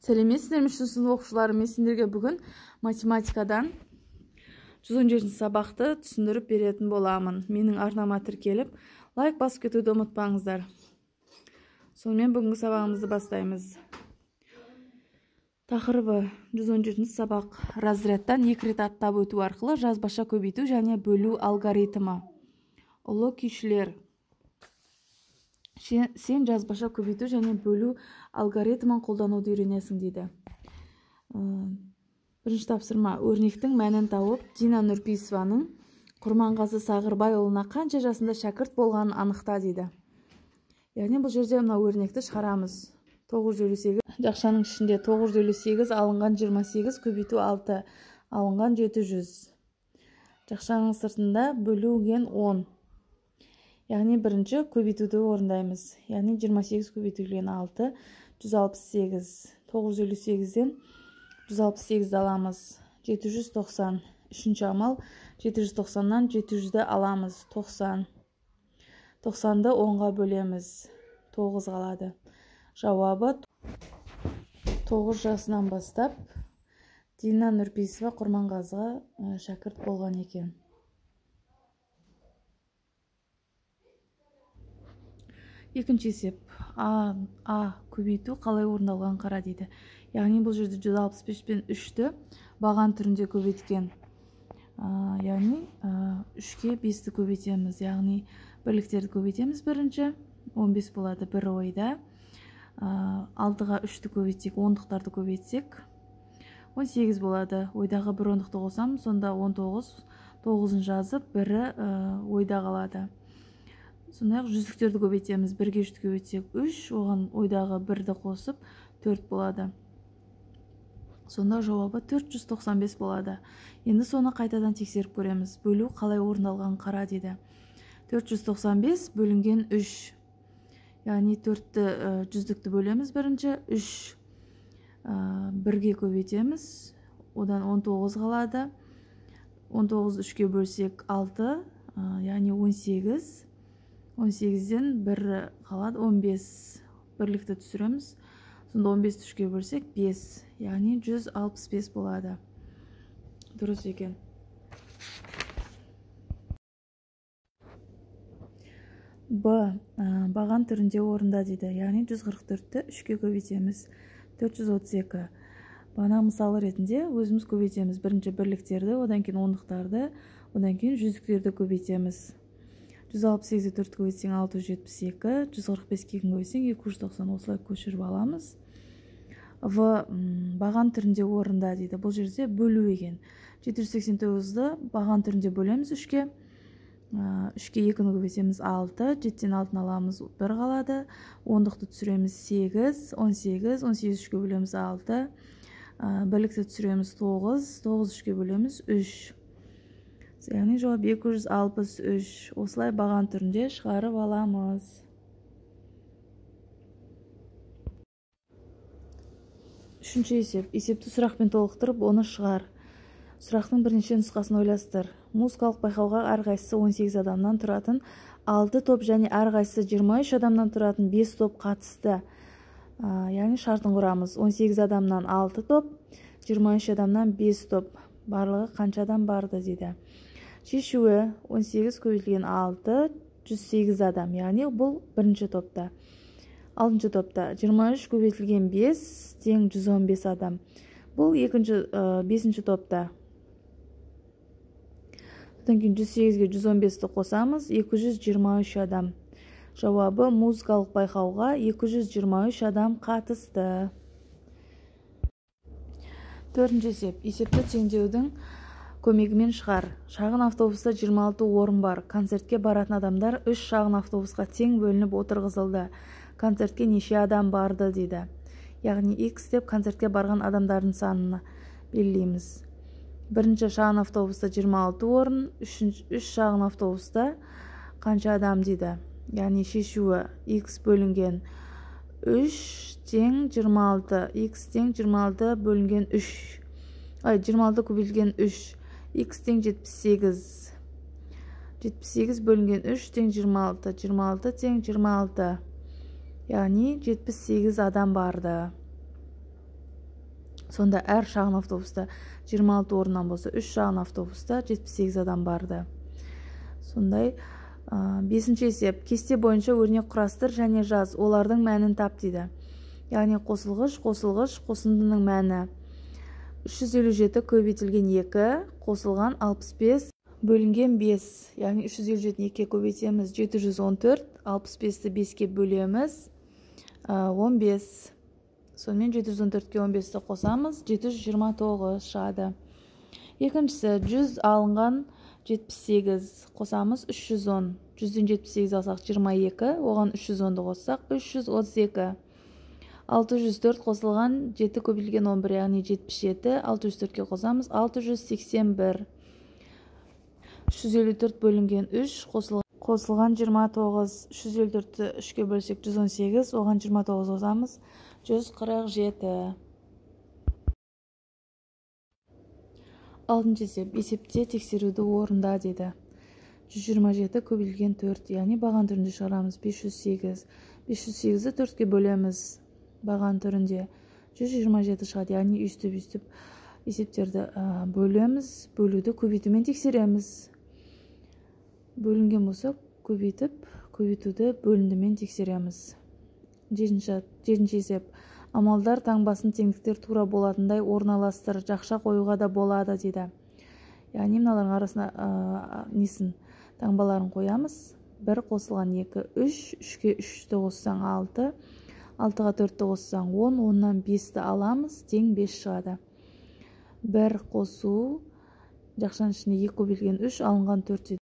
Сәлеметсіздер ме сынып оқушыларым, мен сендерге бүгін математикадан 117 сабақты түсіндіріп беретін боламын. Менің арнама тіркеліп, лайк басып кетуді ұмытпаңыздар. Сонымен бүгінгі сабағымызды бастаймыз. Тақырыбы 117 сабақ. Разрядтан 2 рет аттап өту арқылы жазбаша көбейту және бөлу алгоритмі. Ұлы күйшілер, сен жазбаша көбейту және бөлу алгоритмін қолдануды үйренесің дейді. Бірінші тапсырма. Өрнектің мәнін тауып, Дина Нұрпейісованың Құрманғазы Сағырбайұлына қанша жасында шәкірт болғанын анықта дейді. Яғни бұл жерде мына өрнекті шығарамыз. 958 жақшаның ішінде 958 алынған 28 көбейту 6 алынған 700. Жақшаның сыртында бөлуген 10. Яғни бірінші көбейтуді орындаймыз. Яғни 28 көбейтілген 6, 168. 958-ден 168 аламыз. 790. Үшінші амал 790-нан 700-ді аламыз. 90. 90-ды 10-ға бөлеміз. 9 қалады. Жауабы 9 жасынан бастап Дина Нұрпейісова Құрманғазыға шәкірт болған екен. Екінші есеп. А көбейту қалай орындалған қара дейді. Яғни бұл жерде 165 пен 3-ті баған түрінде көбейткен. Яғни 3-ке 5-ті көбейтеміз. Яғни бірліктерді көбейтеміз бірінші. 15 болады бір ойда. 6-ға 3-ті көбейтсек, ондықтарды көбейтсек 18 болады. Ойдағы бір ондықты қосам, сонда 19. 9-ын жазып, бірі ойда қалады. Сондай-ақ жүздіктерді көбейтеміз. 1-ге 3-ті көбейтсек 3, оған ойдағы 1-ді қосып 4 болады. Сонда жауабы 495 болады. Енді соны қайтадан тексеріп көреміз. Бөлу қалай орындалған қара дейді. 495 бөлінген 3. Яғни 4-ті жүздікті бөлеміз бірінші. 3 1-ге көбейтеміз. Одан 19 қалады. 19-ді 3-ке бөлсек 6, яғни 18. 18-ден 1 қалады, 15. Бірлікті түсіреміз. Сонда 15-ті 3-ке бөлсек 5, яғни 165 болады. Дұрыс екен. Баған түрінде орында дейді. Яғни 144-ті 3-ке көбейтеміз. 432. Бана мысалы ретінде өзіміз көбейтеміз. Бірінші бірліктерді, одан кейін ондықтарды, одан кейін жүздіктерді көбейтеміз. 168-ді 4 көбейтсең 672, 145-ге көбейтсең 290, осылай көшіріп аламыз. Баған түрінде орында дейді. Бұл жерде бөлу екен. 789-ді баған түрінде бөлеміз 3-ке. 3-ке 2-ні көбейтеміз 6, 7-ден 6-ны аламыз 1 қалады. Ондықты түсіреміз 8, 18, 18 3-ке бөлеміз 6. Бірлікті түсіреміз 9, 9 3-ке бөлеміз 3. Яғни жауап 263. Осылай баған түрінде шығарып аламыз. Үшінші есеп. Есепті сұрақпен толықтырып, оны шығар. Сұрақтың бірінші нұсқасын ойластыр. Музыкалық байқауға әрқайсысы 18 адамнан тұратын 6 топ және әрқайсысы 23 адамнан тұратын 5 топ қатысты. Яғни шартын құрамыз. 18 адамнан 6 топ, 23 адамнан 5 топ. Барлығы қанша адам барды дейді. Шешуі 18 көбейтілген 6, 108 адам. Яғни бұл бірінші топта. Алтыншы топта 23 көбейтілген 5 тең 115 адам. Бұл бесінші топта. Одан кейін 108-ге 115-ті қосамыз, 223 адам. Жауабы музыкалық байқауға 223 адам қатысты. Төртінші есеп. Есепті теңдеудің көмегімен шығар. Шағын автобуста 26 орын бар. Концертке баратын адамдар 3 шағын автобусқа тең бөлініп отырғызылды. Концертке неше адам барды дейді. Яғни X деп концертке барған адамдардың санына белгілейміз. Бірінші шағын автобуста 26 орын, 3 шағын автобуста қанша адам дейді. Яғни шешуі X бөлінген 3 тең 26. X тең 26 бөлінген 3. 26 көбейтілген 3. X тең 78. 78 бөлінген 3 тең 26. 26 тең 26. Яғни 78 адам барды. Сонда әр шағын автобуста 26 орыннан болса, 3 шағын автобуста 78 адам барды. Сондай. 5-ші есеп. Кесте бойынша өрнек құрастыр және жаз. Олардың мәнін тап дейді. Яғни қосындының мәні 357 көбейтілген 2, қосылған 65, бөлінген 5. Яғни 357-ні 2 көбейтеміз, 714, 65-ті 5-ке бөлеміз, 15. Сонымен 714-ке 15-ті қосамыз, 729 шығады. Екіншісі, 100 алынған 78 қосамыз, 310. 100-ден 78 алсақ 22, оған 310-ды қоссақ 332. 604 қосылған 7 көбейтілген 11, яғни 77. 604-ке қосамыз 681. 354 бөлінген 3 қосылған 29. 354-ті 3-ке бөлсек 118, оған 29 қосамыз 147. 6-ші есеп. Есепте тексеруді орында деді. 127 көбейтілген 4, яғни баған түрінде шығарамыз 508. 508-ді 4-ке бөлеміз баған түрінде 127 шығады, яғни үстіп есептерді бөлеміз, бөлуді көбейтумен тексереміз. Бөлінген болса көбейтуді бөліндімен тексереміз. 7-ші есеп. Амалдар таңбасын теңдіктер тура болатындай орналастыр, жақша қоюға да болады дейді. Яғни мыналардың арасына таңбаларын қоямыз. 1 қосылған 2, 3, 3-ке 3-ті қоссаң 6, 6-ға 4-ті қоссаң 10, 10-нан 5-ті аламыз, тең 5 шығады. 1 қосу, жақшаның ішіне 2 көбейтілген 3, алынған 4